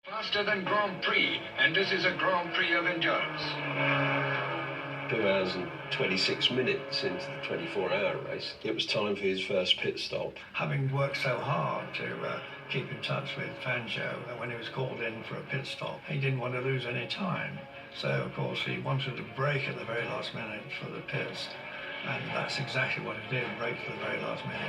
Faster than Grand Prix, and this is a Grand Prix of endurance. 2 hours and 26 minutes into the 24-hour race, it was time for his first pit stop. Having worked so hard to keep in touch with Fangio, when he was called in for a pit stop, he didn't want to lose any time. So, of course, he wanted to brake at the very last minute for the pits, and that's exactly what he did, brake for the very last minute.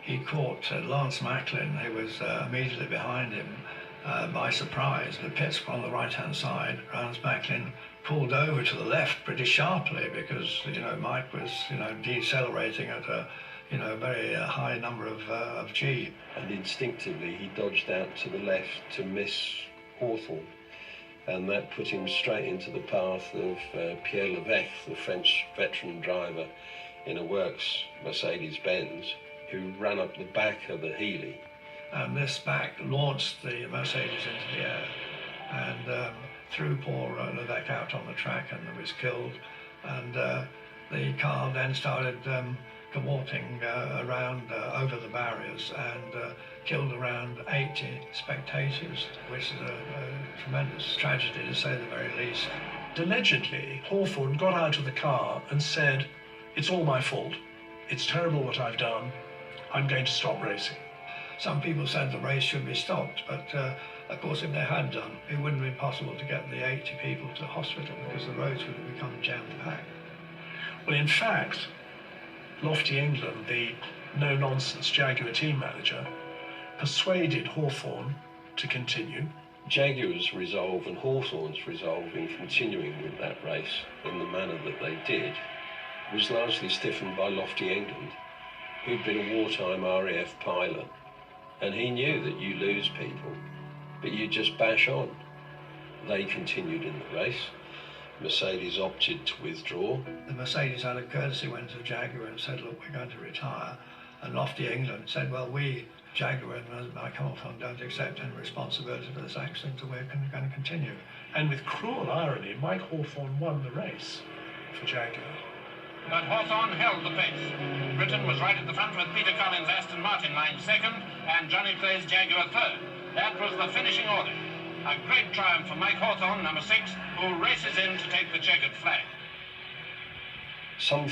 He caught Lance Macklin, who was immediately behind him, by surprise. The pits were on the right-hand side. Lance Macklin pulled over to the left pretty sharply because, Mike was, decelerating at a, very high number of G. And instinctively he dodged out to the left to miss Hawthorn. And that put him straight into the path of Pierre Levesque, the French veteran driver in a works Mercedes-Benz, who ran up the back of the Healey. And this back launched the Mercedes into the air and threw poor Levesque out on the track and was killed. And the car then started cavorting around over the barriers and killed around 80 spectators, which is a tremendous tragedy to say the very least. Allegedly, Hawthorn got out of the car and said, "It's all my fault. It's terrible what I've done. I'm going to stop racing." Some people said the race should be stopped, but of course if they had done, it wouldn't have been possible to get the 80 people to hospital because the roads would have become jam-packed. Well, in fact, Lofty England, the no-nonsense Jaguar team manager, persuaded Hawthorn to continue. Jaguar's resolve and Hawthorn's resolve in continuing with that race in the manner that they did was largely stiffened by Lofty England, who'd been a wartime RAF pilot, and he knew that you lose people, but you just bash on. They continued in the race. Mercedes opted to withdraw. The Mercedes out of courtesy went to Jaguar and said, "Look, we're going to retire." And Lofty England said, "Well, we, Jaguar and Mike Hawthorn, don't accept any responsibility for this accident, so we're going to continue." And with cruel irony, Mike Hawthorn won the race for Jaguar. But Hawthorn held the pace. Britain was right at the front with Peter Collins' Aston Martin lying second and Johnny Clay's Jaguar third. That was the finishing order. A great triumph for Mike Hawthorn, number 6, who races in to take the checkered flag. Some